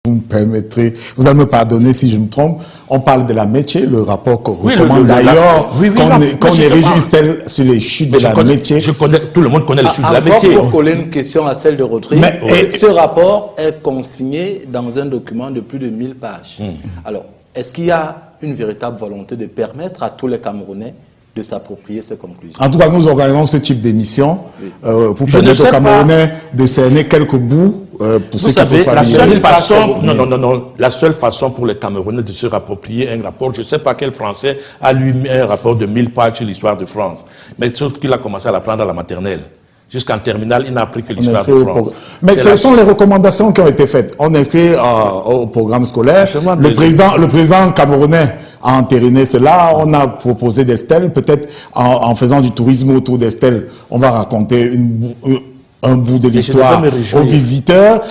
Vous me permettrez, vous allez me pardonner si je me trompe, on parle de la métier, le rapport qu'on recommande d'ailleurs, qu'on érige sur les chutes de la métier. Tout le monde connaît les chutes de la métier. Pour coller une question à celle de Rotary, ce rapport est consigné dans un document de plus de 1000 pages. Alors, est-ce qu'il y a une véritable volonté de permettre à tous les Camerounais de s'approprier ces conclusions? En tout cas, nous organisons ce type d'émission pour permettre aux Camerounais de cerner quelques bouts. Vous savez, la seule façon pour les Camerounais de se rapproprier un rapport, je ne sais pas quel Français a lu un rapport de 1000 pages sur l'histoire de France, mais sauf qu'il a commencé à l'apprendre à la maternelle. Jusqu'en terminale, il n'a appris que l'histoire de France. Mais ce sont les recommandations qui ont été faites. On inscrit au programme scolaire. Le président camerounais a entériné cela. On a proposé des stèles. Peut-être en faisant du tourisme autour des stèles, on va raconter un bout de l'histoire aux visiteurs.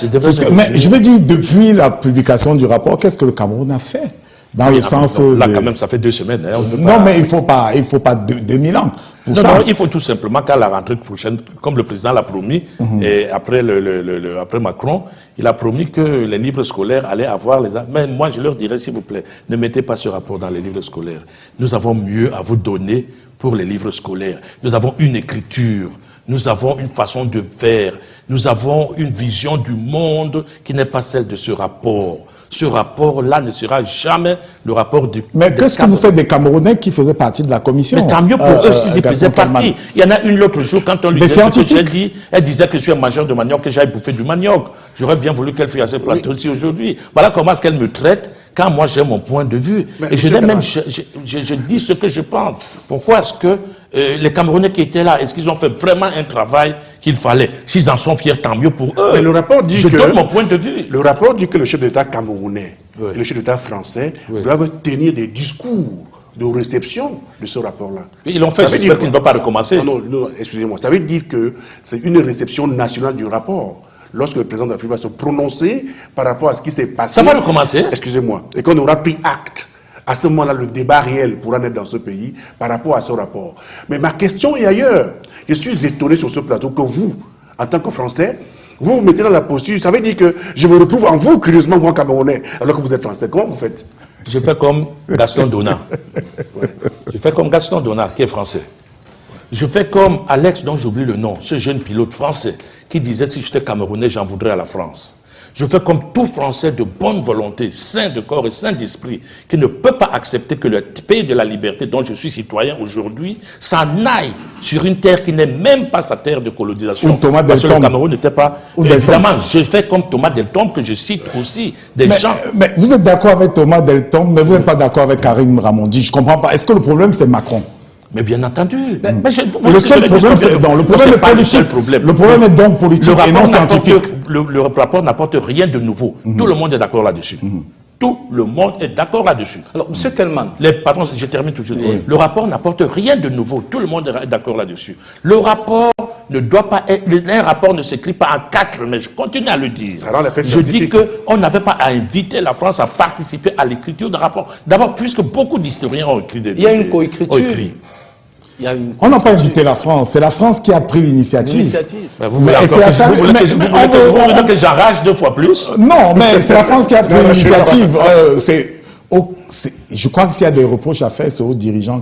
Mais je veux dire, depuis la publication du rapport, qu'est-ce que le Cameroun a fait? Dans le sens là, quand même, ça fait 2 semaines. Hein, non, mais il faut pas 2000 ans pour ça. Non, il faut tout simplement qu'à la rentrée prochaine, comme le président l'a promis, et après, après Macron, il a promis que les livres scolaires allaient avoir les... Mais moi, je leur dirais, s'il vous plaît, ne mettez pas ce rapport dans les livres scolaires. Nous avons mieux à vous donner pour les livres scolaires. Nous avons une écriture. Nous avons une façon de faire. Nous avons une vision du monde qui n'est pas celle de ce rapport. Ce rapport-là ne sera jamais le rapport du... Mais qu'est-ce que vous faites des Camerounais qui faisaient partie de la commission? Mais tant mieux pour eux s'ils faisaient partie. Il y en a une l'autre jour, quand on lui disait ce que j'ai dit, elle disait que je suis un mangeur de manioc, que j'aille bouffer du manioc. J'aurais bien voulu qu'elle fût à ce plateau ici aujourd'hui. Voilà comment est-ce qu'elle me traite quand moi j'ai mon point de vue. Mais et je dis ce que je pense. Pourquoi est-ce que les Camerounais qui étaient là, est-ce qu'ils ont fait vraiment un travail qu'il fallait? S'ils en sont fiers, tant mieux pour eux. Mais le rapport dit je donne mon point de vue. Le rapport dit que le chef d'État camerounais et le chef d'État français doivent tenir des discours de réception de ce rapport-là. Ils l'ont fait, j'espère qu'il ne va pas recommencer. Non, excusez-moi. Ça veut dire que c'est une réception nationale du rapport. Lorsque le président de la République va se prononcer par rapport à ce qui s'est passé... Ça va recommencer. Excusez-moi. Et qu'on aura pris acte. À ce moment-là, le débat réel pourra naître dans ce pays par rapport à ce rapport. Mais ma question est ailleurs. Je suis étonné sur ce plateau que vous, en tant que Français, vous vous mettez dans la posture. Ça veut dire que je me retrouve en vous, curieusement, moi, Camerounais, alors que vous êtes Français. Comment vous faites? Je fais comme Gaston Donat. Je fais comme Gaston Donat, qui est français. Je fais comme Alex, dont j'oublie le nom, ce jeune pilote français, qui disait si j'étais Camerounais, j'en voudrais à la France. Je fais comme tout Français de bonne volonté, sain de corps et sain d'esprit, qui ne peut pas accepter que le pays de la liberté dont je suis citoyen aujourd'hui s'en aille sur une terre qui n'est même pas sa terre de colonisation. Thomas Parce que Deltombe. le Cameroun n'était pas... Évidemment, je fais comme Thomas Deltombe, que je cite aussi des gens... Mais vous êtes d'accord avec Thomas Deltombe, mais vous n'êtes pas d'accord avec Karim Ramondi. Je ne comprends pas. Est-ce que le problème, c'est Macron? Mais bien entendu. Le seul problème, c'est donc le problème est politique. Le problème est donc politique et non scientifique. Le rapport n'apporte rien de nouveau. Tout le monde est d'accord là-dessus. Tout le monde est d'accord là-dessus. Alors, M. Kelman... Pardon, je termine tout de suite. Le rapport n'apporte rien de nouveau. Tout le monde est d'accord là-dessus. Le rapport ne doit pas être... Un rapport ne s'écrit pas en 4, mais je continue à le dire. Je dis qu'on n'avait pas à inviter la France à participer à l'écriture d'un rapport. D'abord, puisque beaucoup d'historiens ont écrit des... Il y a une coécriture. On n'a pas invité la France, c'est la France qui a pris l'initiative. Vous voulez que j'enrage 2 fois plus? Non, mais c'est la France qui a pris l'initiative. Je crois que s'il y a des reproches à faire, c'est aux dirigeants.